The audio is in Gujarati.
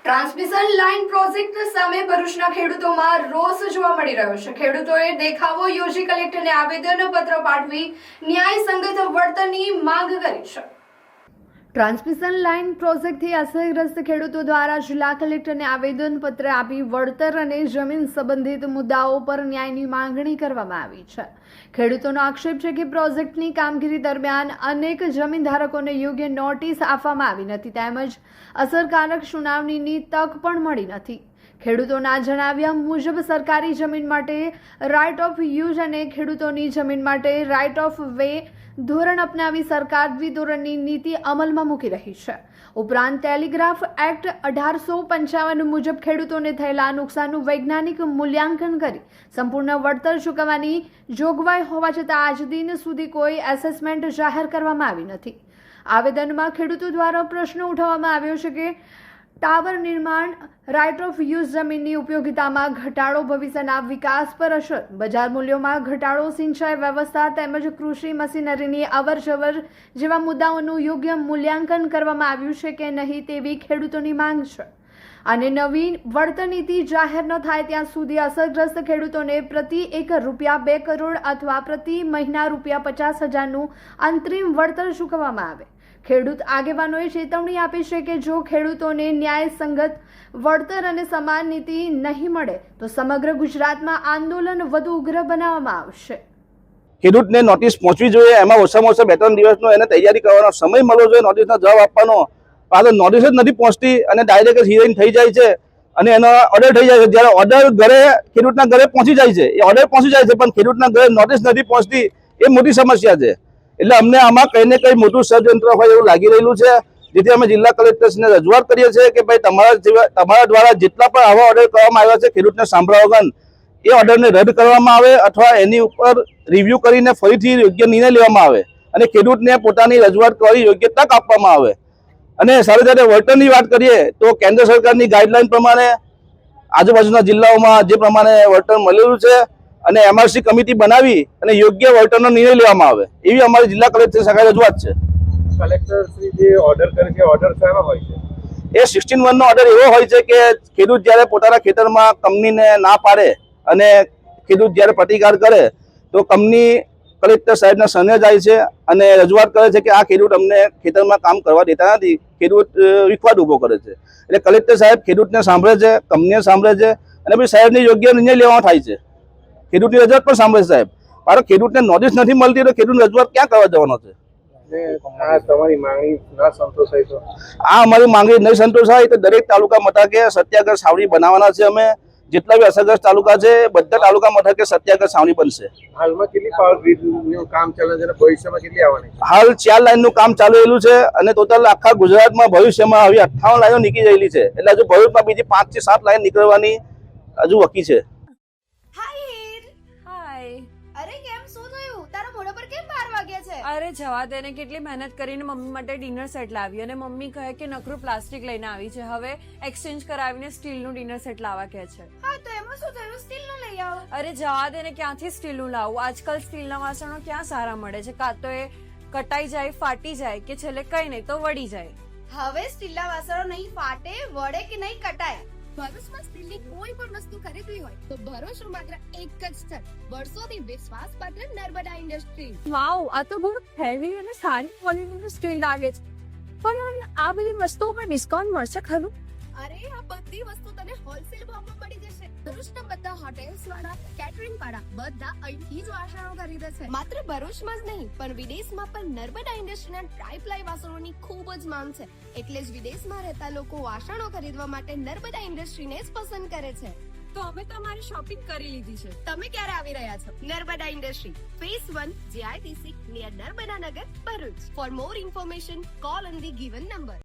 ટ્રાન્સમિશન લાઇન પ્રોજેક્ટ સામે ભરૂચના ખેડૂતોમાં રોષ જોવા મળી રહ્યો છે। ખેડૂતોએ દેખાવો યોજી કલેક્ટરને આવેદનપત્ર પાઠવી ન્યાયસંગત વળતરની માંગ કરી છે। ટ્રાન્સમિશન લાઇન પ્રોજેક્ટથી અસરગ્રસ્ત ખેડૂતો દ્વારા જિલ્લા કલેક્ટરને આવેદનપત્ર આપી વળતર અને જમીન સંબંધિત મુદ્દાઓ પર ન્યાયની માંગણી કરવામાં આવી છે। ખેડૂતોનો આક્ષેપ છે કે પ્રોજેક્ટની કામગીરી દરમિયાન અનેક જમીન ધારકોને યોગ્ય નોટિસ આપવામાં આવી નથી તેમજ અસરકારક સુનાવણીની તક પણ મળી નથી। ખેડૂતોના જણાવ્યા મુજબ સરકારી જમીન માટે રાઇટ ઓફ યુઝ અને ખેડૂતોની જમીન માટે રાઇટ ઓફ વે ધોરણ અપનાવી સરકાર દ્વિધોરણની નીતિ અમલમાં મૂકી રહી છે। ઉપરાંત ટેલિગ્રાફ એક્ટ 1855 મુજબ ખેડૂતોને થયેલા નુકસાનનું વૈજ્ઞાનિક મૂલ્યાંકન કરી સંપૂર્ણ વળતર ચૂકવવાની જોગવાઈ હોવા છતાં આજ દિન સુધી કોઈ એસેસમેન્ટ જાહેર કરવામાં આવી નથી। આવેદનમાં ખેડૂતો દ્વારા પ્રશ્ન ઉઠાવવામાં આવ્યો છે કે ટાવર નિર્માણ, રાઇટ ઓફ યુઝ જમીનની ઉપયોગિતામાં ઘટાડો, ભવિષ્યના વિકાસ પર અસર, બજાર મૂલ્યોમાં ઘટાડો, સિંચાઈ વ્યવસ્થા તેમજ કૃષિ મશીનરીની અવરજવર જેવા મુદ્દાઓનું યોગ્ય મૂલ્યાંકન કરવામાં આવ્યું છે કે નહીં તેવી ખેડૂતોની માંગ છે। અને નવી વળતર નીતિ જાહેર ન થાય ત્યાં સુધી અસરગ્રસ્ત ખેડૂતોને પ્રતિ એકર રૂપિયા 2 કરોડ અથવા પ્રતિ મહિના રૂપિયા 50,000નું અંતરિમ વળતર ચૂકવવામાં આવે। ખેડૂત આગેવાનોએ ચેતવણી આપી છે કે જો ખેડૂતોને ન્યાયસંગત વળતર અને સમાન નીતિ નહીં મળે તો સમગ્ર ગુજરાતમાં આંદોલન વધુ ઉગ્ર બનાવવામાં આવશે। ખેડૂતને નોટિસ પહોંચવી જોઈએ, એમાં ઓછામાં ઓછા 2-3 દિવસનો એને તૈયારી કરવાનો સમય મળવો જોઈએ, નોટિસનો જવાબ આપવાનો। આ નોટિસ જ નથી પહોંચતી અને ડાયરેક્ટ હિયરિંગ થઈ જાય છે અને એનો ઓર્ડર થઈ જાય છે। જ્યારે ઓર્ડર ઘરે ખેડૂતના ઘરે પહોંચી જાય છે, એ ઓર્ડર પહોંચી જાય છે પણ ખેડૂતના ઘરે નોટિસ નથી પહોંચતી, એ મોટી સમસ્યા છે। એટલે અમને આમાં કંઈ ને કંઈ મોટું ષડયંત્ર હોય એવું લાગી રહેલું છે, જેથી અમે જિલ્લા કલેક્ટરશ્રીને રજૂઆત કરીએ છીએ કે ભાઈ તમારા દ્વારા જેટલા પણ આવા ઓર્ડર કરવામાં આવ્યા છે ખેડૂતને સાંભળ્યા વગર એ ઓર્ડરને રદ કરવામાં આવે અથવા એની ઉપર રિવ્યૂ કરીને ફરીથી યોગ્ય નિર્ણય લેવામાં આવે અને ખેડૂતને પોતાની રજૂઆત કરી યોગ્ય તક આપવામાં આવે। અને સાથે સાથે વળતરની વાત કરીએ તો કેન્દ્ર સરકારની ગાઈડલાઈન પ્રમાણે આજુબાજુના જિલ્લાઓમાં જે પ્રમાણે વળતર મળેલું છે અને એમઆરસી કમિટી બનાવી અને યોગ્ય વળતરનો નિર્ણય લેવામાં આવે એવી અમારી જિલ્લા કલેક્ટર સાથે રજૂઆત છે। કલેક્ટર શ્રી જે ઓર્ડર કરે છે ઓર્ડર શાનો હોય છે? એ 16(1) નો ઓર્ડર એવો હોય છે કે ખેડૂત જ્યારે પોતાના ખેતરમાં કંપનીને ના પાડે અને ખેડૂત જ્યારે પ્રતિકાર કરે તો કંપની કલેક્ટર સાહેબના સને જાય છે અને રજૂઆત કરે છે કે આ ખેડૂત અમને ખેતરમાં કામ કરવા દેતા નથી, ખેડૂત વિખવાદ ઊભો કરે છે। એટલે કલેક્ટર સાહેબ ખેડૂતને સાંભળે છે, કંપનીને સાંભળે છે અને પછી સાહેબની યોગ્ય નિર્ણય લેવાનો થાય છે। ખેડૂતની રજૂઆત પણ સાંભળે છે સાહેબ, મારો ખેડૂતને નોટિસ નથી મળતી તો ખેડૂત રજૂઆત ક્યાં કરવા જવાનો છે? તમારી માંગણી ના સંતોષાય તો આ અમારી માંગણી નહીં સંતોષાય તો દરેક તાલુકા મથકે સત્યાગ્રહ છાવણી બનાવવાના છે। અમે જેટલા બી અસરગ્રસ્ત તાલુકા છે બધા તાલુકા મથકે સત્યાગ્રહ છાવણી બનશે। હાલમાં કેટલી પાવર ગ્રીડનું કામ ચાલે છે અને ભવિષ્યમાં કેટલી આવવાની છે? હાલ 4 લાઈનનું કામ ચાલુ રહેલું છે અને ટોટલ આખા ગુજરાતમાં ભવિષ્યમાં હવે 58 લાઈનો નીકળી રહેલી છે, એટલે હજુ ભવિષ્યમાં બીજી 5 થી 7 લાઈન નીકળવાની હજુ બાકી છે। અરે જવા દે ને, કેટલી મહેનત કરીને મમ્મી માટે ડિનર સેટ લાવી અને મમ્મી કહે કે નકરું પ્લાસ્ટિક લઈને આવી છે, હવે એક્સચેન્જ કરાવીને સ્ટીલનું ડિનર સેટ લાવવા કહે છે। હા તો એમાં શું થયું, સ્ટીલનું લઈ આવો। અરે જવા દે ને, ક્યાંથી સ્ટીલનું લાવું? આજકાલ સ્ટીલના વાસણો ક્યાં સારા મળે છે, કાં તો એ કટાઈ જાય, ફાટી જાય કે છેલ્લે કઈ નહીં તો વળી જાય। હવે સ્ટીલના વાસણો નહીં ફાટે, વળે કે નહીં કટાય। ભરૂચમાં સ્ટીલની કોઈ પણ વસ્તુ ખરીદવી હોય તો ભરૂચનું માત્ર એક જ સ્થળ, વર્ષોથી વિશ્વાસપાત્ર નર્મદા ઇન્ડસ્ટ્રીઝ। વાવ, આ તો બહુ હેવી અને સારી ક્વોલિટીનું સ્ટીલ લાગે છે, પણ આ બધી વસ્તુઓ પર ડિસ્કાઉન્ટ મળશે ખરું? અરે આ બધી વસ્તુ તને હોલસેલ ભાવમાં મળી જશે। ભરૂચના બધા હોટેલ્સ વાળા, કેટરિંગ વાળા બધા અહીંથી જ વાસણો ખરીદે છે। માત્ર ભરૂચમાં જ નહીં પણ વિદેશમાં પણ નર્મદા ઇન્ડસ્ટ્રીના ટ્રાય-પ્લાય વાસણોની ખૂબ જ માંગ છે, એટલે જ વિદેશમાં રહેતા લોકો વાસણો ખરીદવા માટે નર્મદા ઇન્ડસ્ટ્રીને જ પસંદ કરે છે। તો અમે તમારી શોપિંગ કરી લીધી છે, તમે ક્યારે આવી રહ્યા છો? Narmada industry phase 1 JITC near Narmada Nagar, Bharuch. For more information call on the given number.